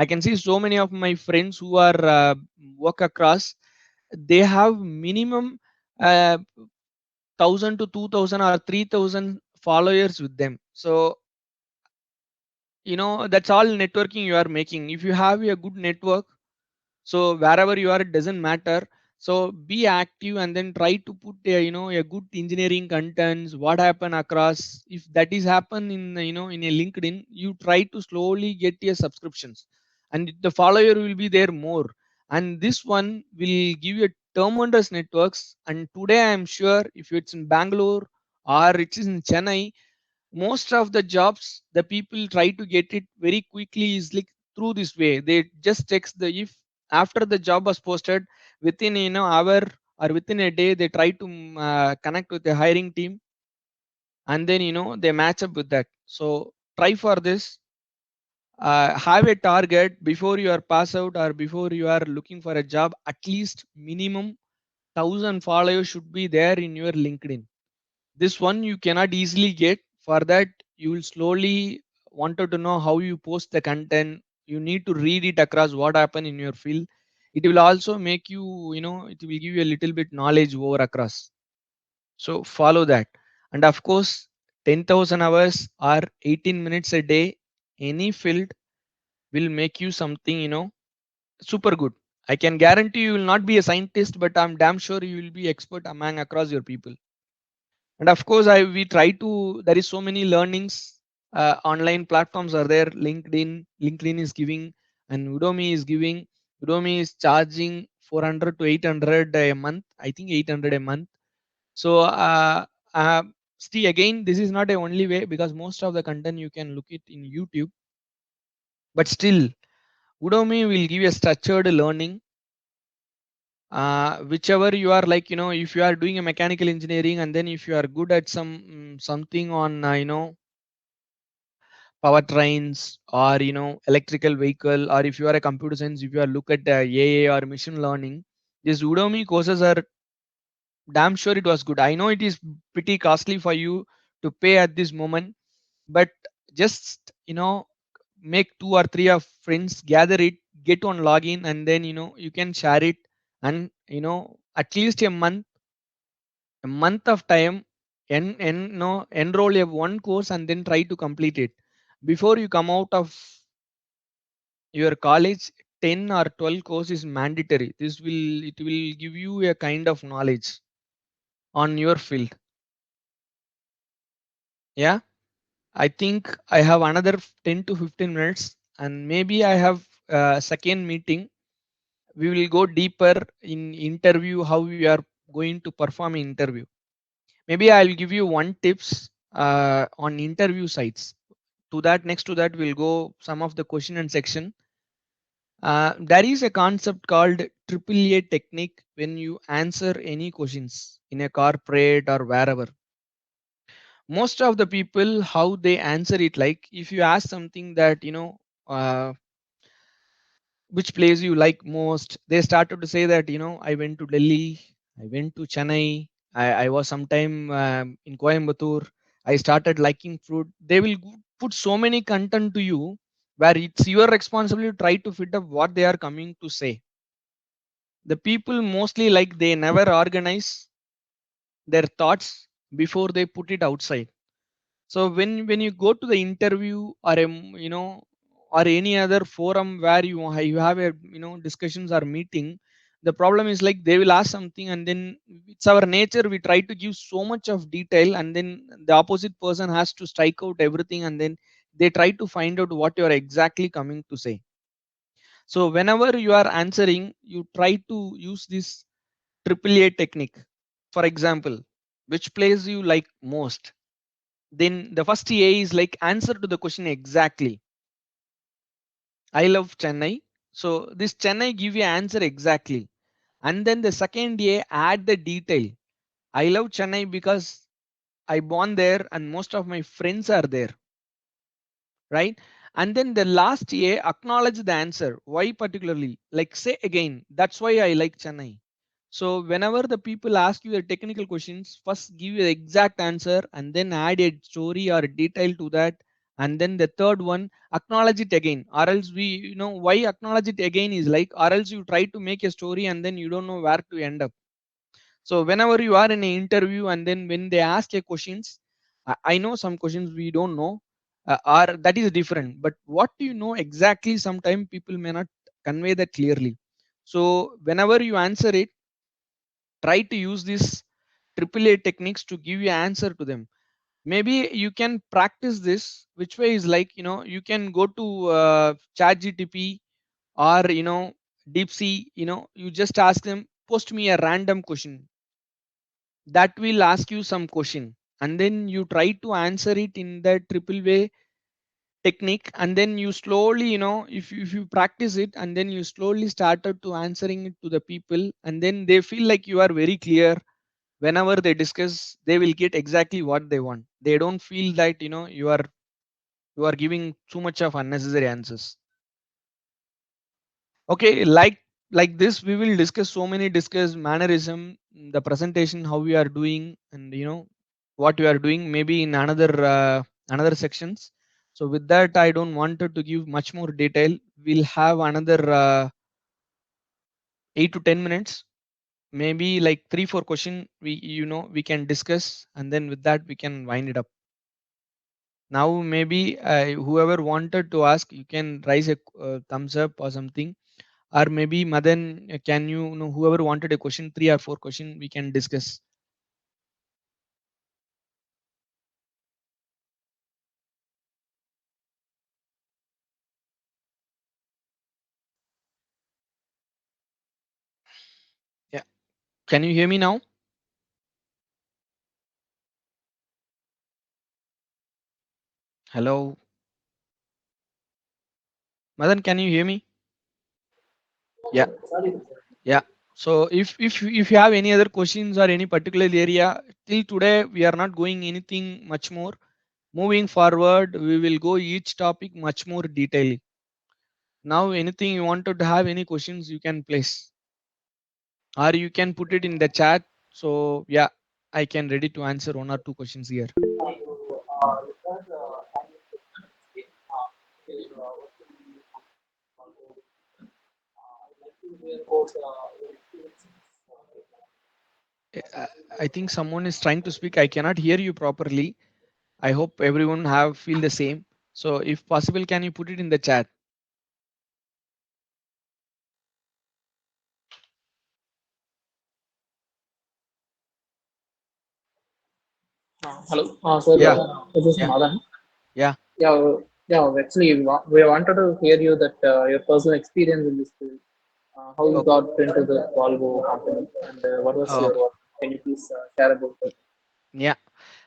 I can see so many of my friends who are work across, they have minimum 1000 to 2000 or 3000 followers with them. So that's all networking you are making. If you have a good network, so wherever you are, it doesn't matter. So be active and then try to put a good engineering contents, what happen across. If that is happen in in a LinkedIn, you try to slowly get your subscriptions, and the follower will be there more, and this one will give you tremendous networks. And today I am sure if it's in Bangalore or it is in Chennai, most of the jobs the people try to get it very quickly is like through this way. They just text the, if after the job was posted, within hour or within a day, they try to connect with the hiring team, and then they match up with that. So try for this. Have a target before you are pass out or before you are looking for a job. At least minimum 1000 followers should be there in your LinkedIn. This one you cannot easily get. For that, you will slowly wanted to know how you post the content. You need to read it across what happened in your field. It will also make you, it will give you a little bit knowledge over across. So follow that. And of course, 10,000 hours or 18 minutes a day, any field will make you something, super good. I can guarantee you will not be a scientist, but I'm damn sure you will be expert among across your people. And of course, we try to, there is so many learnings, online platforms are there. LinkedIn is giving, and Udemy is giving. Udemy is charging 400 to 800 a month, I think 800 a month. So uh, see, again, this is not a only way, because most of the content you can look it in YouTube, but still Udemy will give you a structured learning. Whichever you are, like, if you are doing a mechanical engineering, and then if you are good at something on powertrains, or electrical vehicle, or if you are a computer science, if you are look at AI or machine learning, these Udemy courses are damn sure it was good. I know it is pretty costly for you to pay at this moment, but just make two or three of friends, gather it, get on login, and then you can share it. And at least a month of time, enroll a one course and then try to complete it before you come out of your college. 10 or 12 course is mandatory. It will give you a kind of knowledge on your field. Yeah, I think I have another 10 to 15 minutes, and maybe I have a second meeting. We will go deeper in interview, how we are going to perform in interview. Maybe I'll give you one tips on interview sites. To that, next to that, we'll go some of the question and section. There is a concept called triple A technique. When you answer any questions in a corporate or wherever, most of the people, how they answer it, like if you ask something that uh, which place you like most, they started to say that I went to Delhi, I went to Chennai, I was sometime in Coimbatore, I started liking fruit. They will put so many content to you, where it's your responsibility to try to fit up what they are coming to say. The people mostly, like, they never organize their thoughts before they put it outside. So when you go to the interview, or or any other forum where you have a discussions or meeting, the problem is, like, they will ask something, and then it's our nature, we try to give so much of detail, and then the opposite person has to strike out everything, and then they try to find out what you are exactly coming to say. So whenever you are answering, you try to use this triple A technique. For example, which place you like most? Then the first A is like answer to the question exactly. I love Chennai. So this Chennai give you answer exactly. And then the second A, add the detail. I love Chennai because I born there and most of my friends are there. Right? And then the last A, acknowledge the answer. Why particularly? Like, say again, that's why I like Chennai. So whenever the people ask you the technical questions, first give you the exact answer and then add a story or a detail to that, And then the third one, acknowledge it again, or else we, why acknowledge it again is like, or else you try to make a story and then you don't know where to end up. So whenever you are in an interview and then when they ask you questions, I know some questions we don't know, or that is different, but what do you know exactly, sometimes people may not convey that clearly. So whenever you answer it, try to use this AAA techniques to give you answer to them. Maybe you can practice this, which way is like, you can go to chat gtp, or deep sea, you just ask them, post me a random question that will ask you some question, and then you try to answer it in the triple way technique, and then you slowly, if you practice it and then you slowly started to answering it to the people, and then they feel like you are very clear. Whenever they discuss, they will get exactly what they want. They don't feel that, you are giving too much of unnecessary answers. Okay, like this we will discuss so many, discuss mannerism, the presentation, how we are doing, and what we are doing, maybe in another sections. So with that, I don't wanted to give much more detail. We'll have another 8 to 10 minutes, maybe like 3 4 question we can discuss, and then with that we can wind it up. Now maybe whoever wanted to ask, you can raise a thumbs up or something. Or maybe Madan, can whoever wanted a question, 3 or 4 question we can discuss. Yeah. Can you hear me now? Hello, Madan, can you hear me? Yeah. Yeah. So if you have any other questions or any particular area, till today we are not going anything much more. Moving forward, we will go each topic much more detail. Now, anything you wanted to have any questions, you can place, or you can put it in the chat. So yeah, I can ready to answer 1 or 2 questions here. Uh, I think someone is trying to speak. I cannot hear you properly. I hope everyone have feel the same. So if possible, can you put it in the chat? Hello, sir. Yeah, This is yeah, Madan. yeah. Yeah, actually, we wanted to hear you that your personal experience in this field, how you Oh, got into the Volvo company, and what was oh, your okay. work? Can you please share about that? Yeah.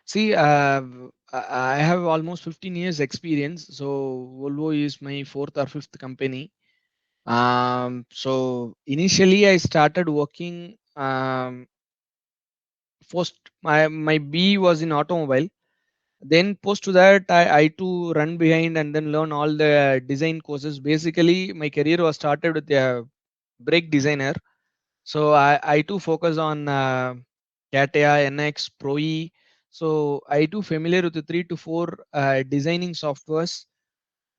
See, I have almost 15 years experience. So Volvo is my fourth or fifth company. So initially I started working. First, my B was in automobile. Then post to that, I too run behind and then learn all the design courses. Basically, my career was started with a brake designer. So I too focus on CATIA, NX, Pro E. So I too familiar with the 3 to 4 designing softwares.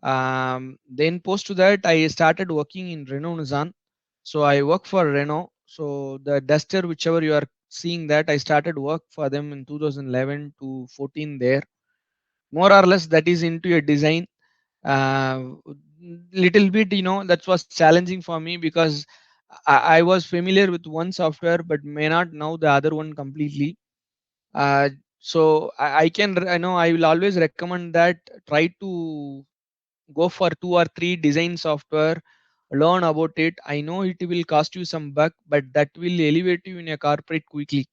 Then post to that, I started working in Renault Nissan. So I work for Renault. So the Duster, whichever you are seeing that, I started work for them in 2011 to 14 there. More or less, that is into a design. Little bit, that was challenging for me because I was familiar with one software but may not know the other one completely. Uh, so I know I will always recommend that try to go for 2 or 3 design software, learn about it. I know it will cost you some buck, but that will elevate you in a corporate quickly.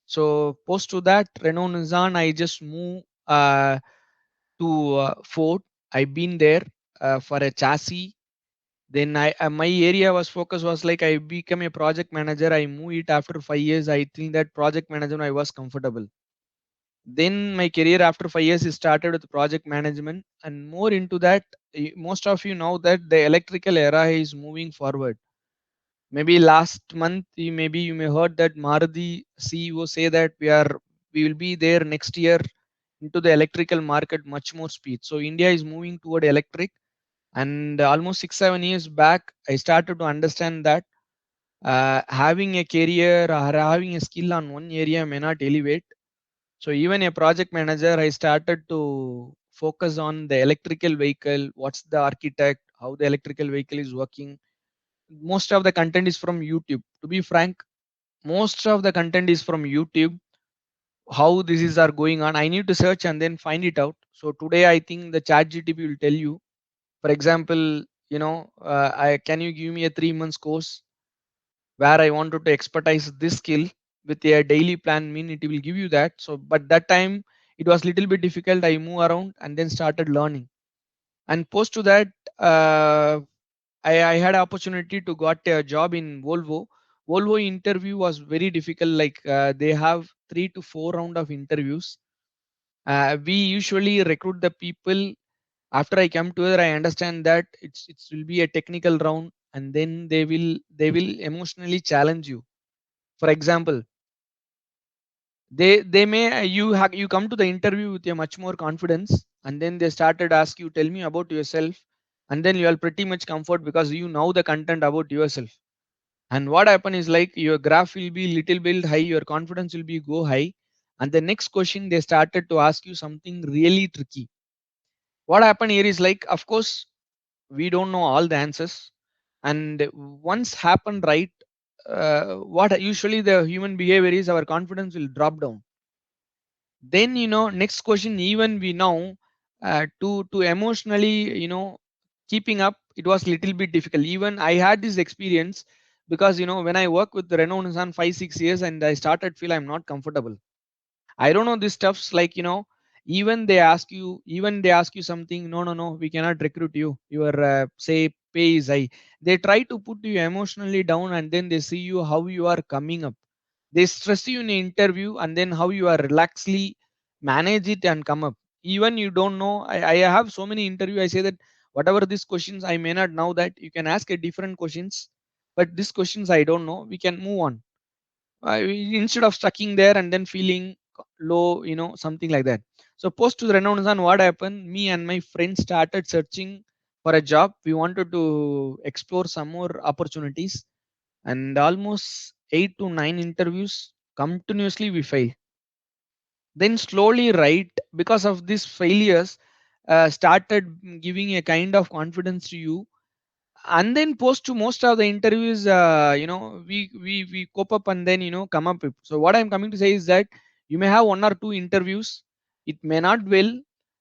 So post to that, Renault Nissan, I just move to Ford. I've been there for a chassis. Then my area was focus was like I become a project manager. I move it after 5 years. I think that project manager I was comfortable. Then my career after 5 years is started with project management and more into that. Most of you know that the electrical era is moving forward. Maybe last month, maybe you may heard that Maruti CEO say that we will be there next year into the electrical market much more speed. So India is moving toward electric, and almost 6 7 years back, I started to understand that having a career or having a skill on one area may not elevate. So even a project manager, I started to focus on the electrical vehicle, what's the architect, how the electrical vehicle is working. Most of the content is from YouTube. To be frank, most of the content is from YouTube. How this is are going on, I need to search and then find it out. So today I think the chat GTP will tell you. For example, I can you give me a 3 months course where I wanted to expertise this skill with a daily plan mean it will give you that. So but that time it was little bit difficult. I move around and then started learning. And post to that, uh, I had opportunity to got a job in Volvo. Volvo interview was very difficult. Like they have 3 to 4 round of interviews. We usually recruit the people. After I come together, I understand that it will be a technical round, and then they will emotionally challenge you. For example, they may you come to the interview with a much more confidence, and then they started ask you, tell me about yourself, and then you are pretty much comfort because you know the content about yourself. And what happen is like your graph will be little bit high, your confidence will be go high, and the next question they started to ask you something really tricky. What happened here is like, of course, we don't know all the answers, and once happen right, what usually the human behavior is our confidence will drop down. Then next question, even we know to emotionally keeping up, it was little bit difficult. Even I had this experience because when I work with the Renault Nissan 5 6 years, and I started feel I'm not comfortable. I don't know this stuff's like even they ask you something. No, no, no, we cannot recruit you. Your say pay is high. They try to put you emotionally down, and then they see you how you are coming up. They stress you in an interview, and then how you are relaxedly manage it and come up. Even you don't know. I have so many interview. I say that whatever these questions I may not know that you can ask a different questions, but these questions I don't know. We can move on instead of stucking there and then feeling low, something like that. So post to the Renaissance, what happened? Me and my friends started searching for a job. We wanted to explore some more opportunities, and almost 8 to 9 interviews continuously we fail. Then slowly, right, because of these failures, started giving a kind of confidence to you. And then post to most of the interviews, we cope up and then come up with. So what I'm coming to say is that you may have 1 or 2 interviews, it may not well.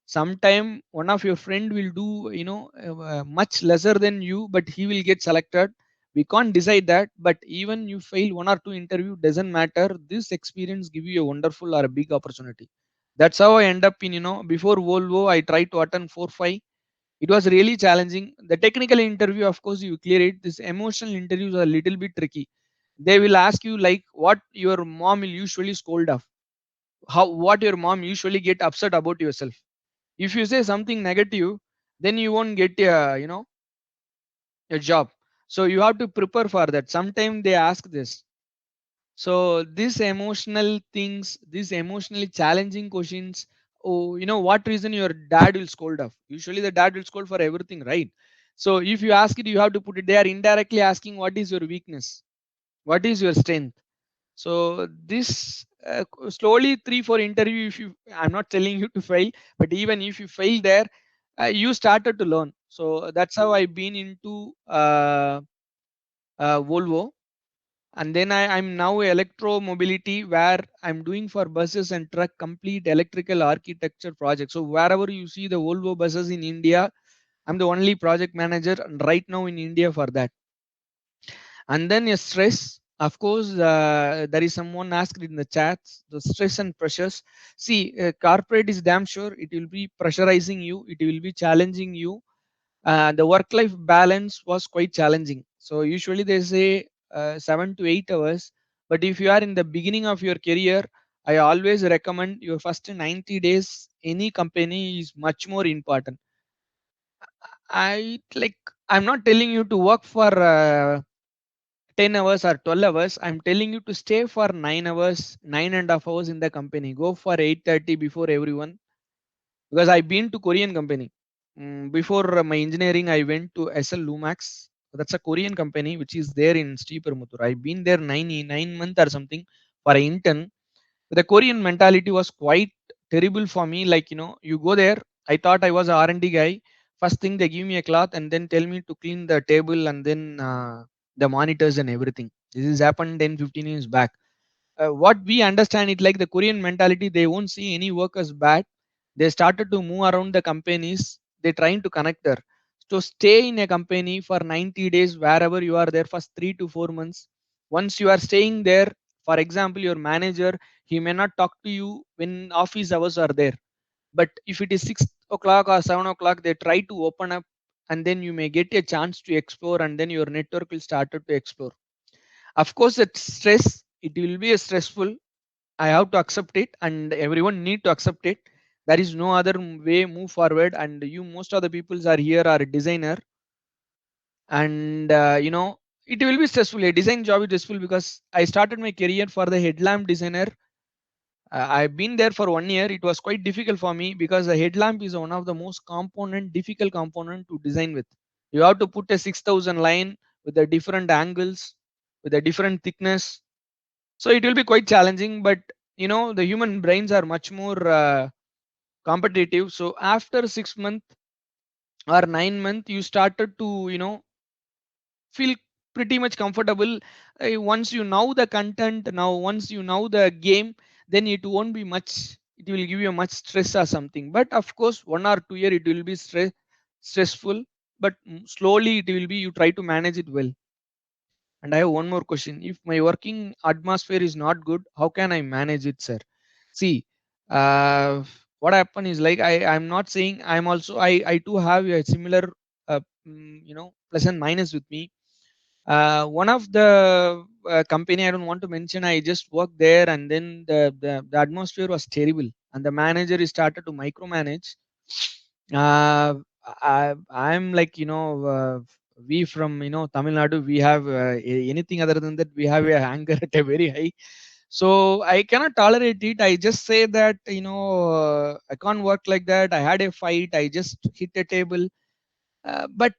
Sometime one of your friend will do much lesser than you, but he will get selected. We can't decide that, but even you fail 1 or 2 interview doesn't matter. This experience give you a wonderful or a big opportunity. That's how I end up in before Volvo I tried to attend 4 5. It was really challenging. The technical interview, of course, you clear it. This emotional interviews are a little bit tricky. They will ask you like what your mom will usually scold of, how what your mom usually get upset about yourself. If you say something negative, then you won't get a job. So you have to prepare for that. Sometimes they ask this. So these emotional things, these emotionally challenging questions. Oh, what reason your dad will scold of? Usually the dad will scold for everything, right? So if you ask it, you have to put it. They are indirectly asking what is your weakness, what is your strength. So this slowly 3 4 interview. If you, I'm not telling you to fail, but even if you fail there, you started to learn. So that's how I've been into Volvo. And then I'm now Electromobility, where I'm doing for buses and truck complete electrical architecture project. So wherever you see the Volvo buses in India, I'm the only project manager right now in India for that. And then a stress, of course, there is someone asked in the chats the stress and pressures. See, corporate is damn sure it will be pressurizing you, it will be challenging you. The work life balance was quite challenging. So usually they say 7 to 8 hours, but if you are in the beginning of your career, I always recommend your first 90 days any company is much more important. I like, I'm not telling you to work for 10 hours or 12 hours. I'm telling you to stay for 9 hours, 9.5 hours in the company. Go for 8:30 before everyone. because I've been to Korean company. Before my engineering, I went to SL Lumax. That's a Korean company which is there in Sriperumbudur. I've been there 9 months or something for an intern. The Korean mentality was quite terrible for me. Like, you go there. I thought I was a R&D guy. First thing, they give me a cloth and then tell me to clean the table and then the monitors and everything. This has happened 10, 15 years back. What we understand it like the Korean mentality, they won't see any workers bad. They started to move around the companies. They're trying to connect her. So stay in a company for 90 days, wherever you are there, first 3 to 4 months. Once you are staying there, for example, your manager, he may not talk to you when office hours are there. But if it is 6 o'clock or 7 o'clock, they try to open up, and then you may get a chance to explore, and then your network will start to explore. Of course, it's stress. It will be a stressful. I have to accept it, and everyone need to accept it. There is no other way move forward. And you, most of the peoples are here are a designer, and it will be stressful. A design job is stressful because I started my career for the headlamp designer. I've been there for 1 year. It was quite difficult for me because the headlamp is one of the most difficult component to design with. You have to put a 6,000 line with the different angles, with a different thickness. So it will be quite challenging, but the human brains are much more competitive. So after 6 months or 9 months, you started to feel pretty much comfortable. Once you know the content, now once you know the game, then it won't be much. It will give you much stress or something. But of course, 1 or 2 year it will be stressful. But slowly it will be. You try to manage it well. And I have one more question. If my working atmosphere is not good, how can I manage it, sir? See, uh, what happened is like I'm not saying I'm also I too have a similar plus and minus with me. One of the company I don't want to mention. I just worked there, and then the atmosphere was terrible, and the manager is started to micromanage. Uh, I'm like we from Tamil Nadu, we have anything other than that, we have a anger at a very high. So I cannot tolerate it. I just say that I can't work like that. I had a fight. I just hit a table. But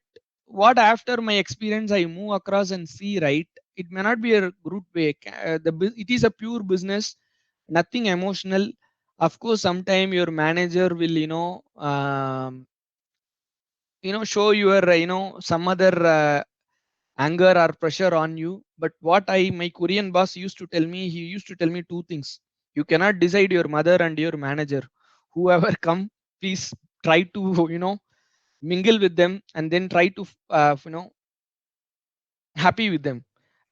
what after my experience, I move across and see, right? It may not be a good way. It is a pure business, nothing emotional. Of course, sometime your manager will show your some other anger or pressure on you. But what I my Korean boss used to tell me, he used to tell me two things. You cannot decide your mother and your manager. Whoever come, please try to mingle with them, and then try to happy with them.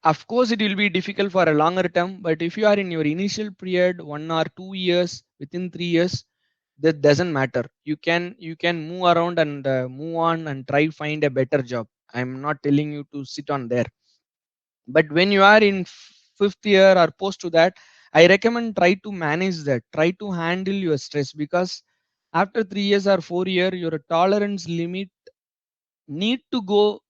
Of course, it will be difficult for a longer term, but if you are in your initial period, 1 or 2 years, within 3 years, that doesn't matter. You can move around and move on and try find a better job. I'm not telling you to sit on there. But when you are in fifth year or post to that, I recommend try to manage that, try to handle your stress, because after 3 years or 4 year, your tolerance limit need to go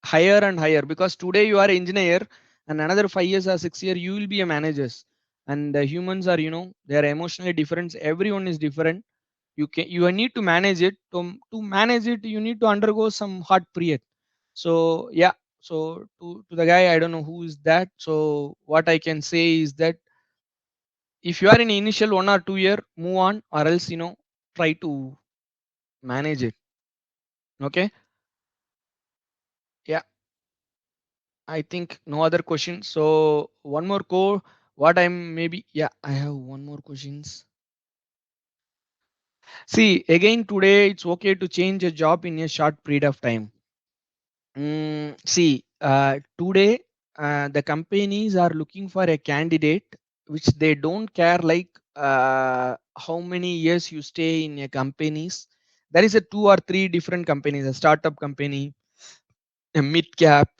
higher and higher, because today you are engineer, and another 5 years or 6 year you will be a managers. And humans are they are emotionally different. Everyone is different. You need to manage it. To manage it, you need to undergo some hard period. So yeah. So to the guy, I don't know who is that. So what I can say is that if you are in initial 1 or 2 year, move on, or else try to manage it. Okay. Yeah. I think no other question. So one more core. What I'm maybe, yeah, I have one more questions. See, again today it's okay to change a job in a short period of time. See, today the companies are looking for a candidate which they don't care like how many years you stay in a companies. There is a two or three different companies: a startup company, a mid cap,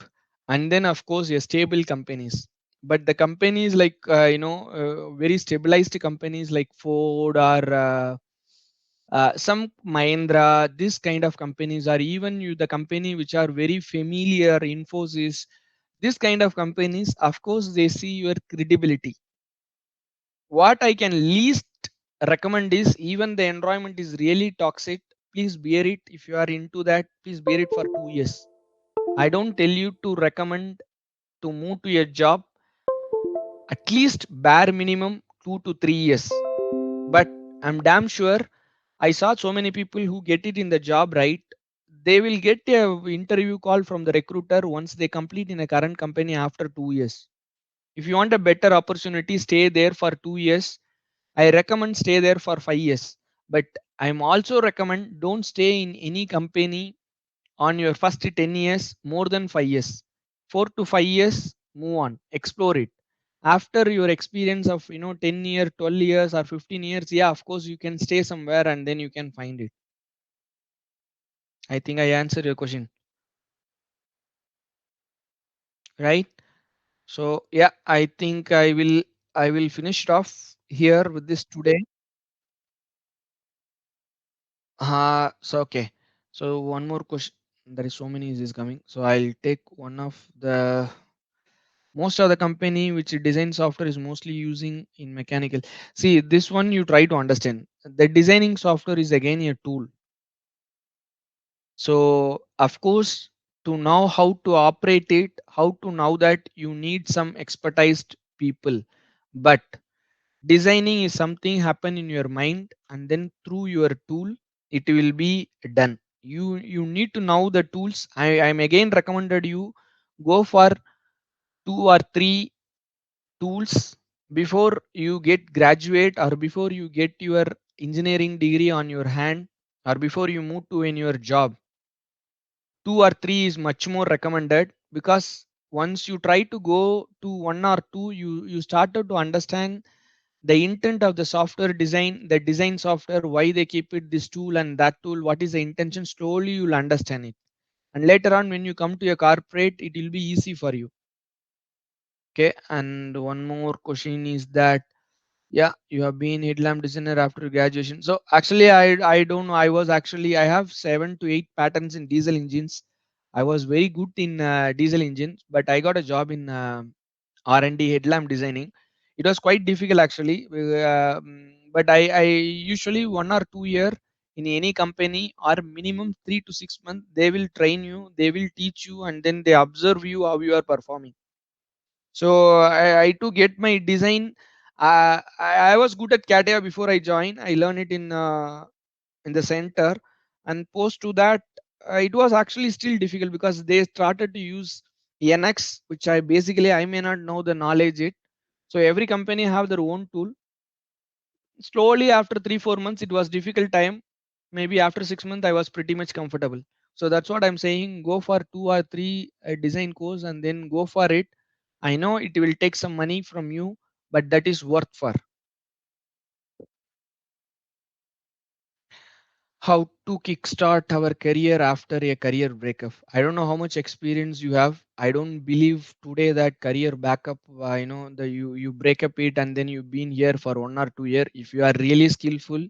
and then of course a stable companies. But the companies like very stabilized companies like Ford or some Mahindra, this kind of companies, or even the company which are very familiar, Infosys, this kind of companies, of course they see your credibility. What I can least recommend is, even the environment is really toxic, please bear it. If you are into that, please bear it for 2 years. I don't tell you to recommend to move to a job, at least bare minimum 2 to 3 years. But I'm damn sure I saw so many people who get it in the job, right? They will get a interview call from the recruiter once they complete in a current company after 2 years. If you want a better opportunity, stay there for 2 years. I recommend stay there for 5 years. But I'm also recommend don't stay in any company on your first 10 years more than 5 years. 4 to 5 years, move on, explore it. After your experience of 10 years, 12 years or 15 years, yeah, of course you can stay somewhere and then you can find it. I think I answered your question, right? So yeah, I think I will finish it off here with this today. So okay. So one more question. There is so many is coming. So I'll take one of the most of the company which design software is mostly using in mechanical. See this one you try to understand. The designing software is again a tool. So of course to know how to operate it, how to know that you need some expertised people. But designing is something happen in your mind and then through your tool it will be done. You need to know the tools. I'm again recommended you go for 2 or 3 tools before you get graduate or before you get your engineering degree on your hand or before you move to in your job. 2 or 3 is much more recommended, because once you try to go to 1 or 2, you started to understand the intent of the software design, the design software, why they keep it this tool and that tool, what is the intention. Slowly you'll understand it, and later on when you come to a corporate it will be easy for you. Okay, and one more question is that, yeah, you have been headlamp designer after graduation. So actually I don't know, I was actually, I have 7 to 8 patents in diesel engines. I was very good in diesel engines, but I got a job in R&D headlamp designing. It was quite difficult actually, but I usually 1 or 2 year in any company, or minimum 3 to 6 months, they will train you, they will teach you, and then they observe you how you are performing. So I to get my design, I was good at CATIA before I joined. I learned it in the center, and post to that, it was actually still difficult because they started to use NX, which I may not know the knowledge it. So every company have their own tool. Slowly after 3 4 months, it was difficult time. Maybe after 6 months, I was pretty much comfortable. So that's what I'm saying. Go for 2 or 3 design course and then go for it. I know it will take some money from you, but that is worth for. How to kickstart our career after a career breakup. I don't know how much experience you have. I don't believe today that career backup, the you break up it and then you've been here for 1 or 2 year. If you are really skillful,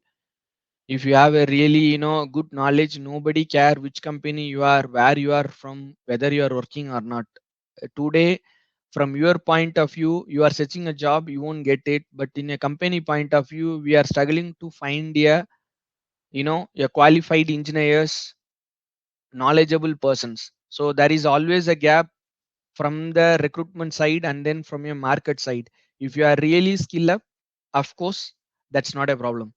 if you have a really good knowledge, nobody care which company you are, where you are from, whether you are working or not. Today, from your point of view, you are searching a job, you won't get it, but in a company point of view, we are struggling to find a qualified engineers, knowledgeable persons. So there is always a gap from the recruitment side and then from your market side. If you are really skill up, of course that's not a problem.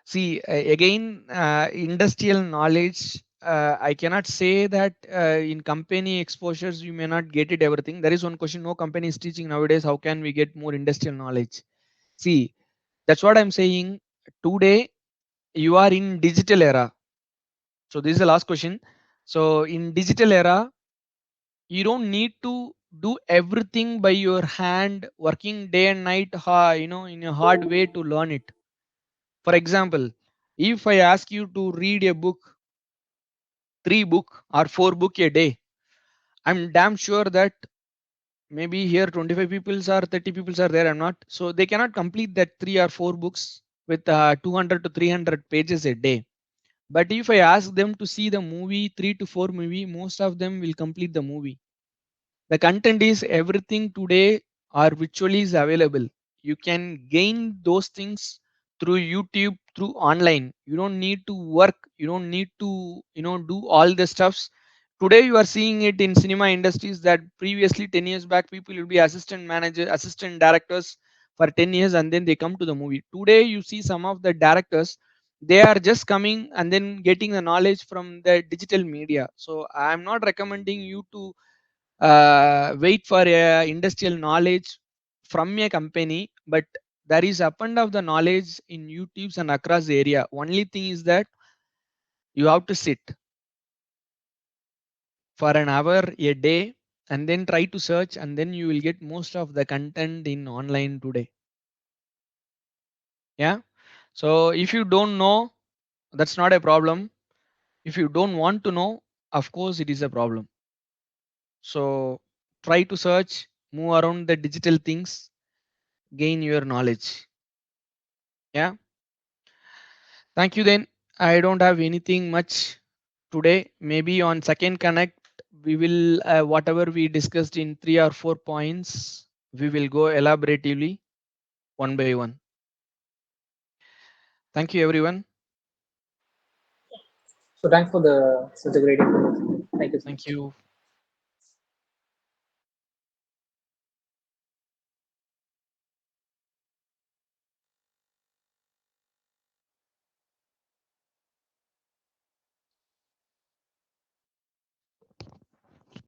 See, again, industrial knowledge. I cannot say that in company exposures you may not get it everything. There is one question no company is teaching nowadays. How can we get more industrial knowledge? See, that's what I'm saying. Today you are in digital era. So this is the last question. So in digital era, you don't need to do everything by your hand, working day and night, in a hard way to learn it. For example, if I ask you to read a book, 3 book or 4 book a day, I'm damn sure that maybe here 25 people are 30 people are there. I'm not, so they cannot complete that 3 or 4 books with 200 to 300 pages a day. But if I ask them to see the movie, 3 to 4 movie, most of them will complete the movie. The content is everything today are virtually is available. You can gain those things through YouTube, through online. You don't need to work, you don't need to do all the stuffs. Today you are seeing it in cinema industries that previously 10 years back people will be assistant manager, assistant directors for 10 years, and then they come to the movie. Today you see some of the directors, they are just coming and then getting the knowledge from the digital media. So I'm not recommending you to wait for a industrial knowledge from a company, but there is abundant of the knowledge in YouTube's and across the area. Only thing is that you have to sit for an hour a day and then try to search, and then you will get most of the content in online today. Yeah. So if you don't know, that's not a problem. If you don't want to know, of course it is a problem. So try to search, move around the digital things, gain your knowledge. Yeah. Thank you then. I don't have anything much today. Maybe on second connect, we will, whatever we discussed in 3 or 4 points, we will go elaboratively one by one. Thank you, everyone. So thanks for the such a great information. Thank you so Thank much. you.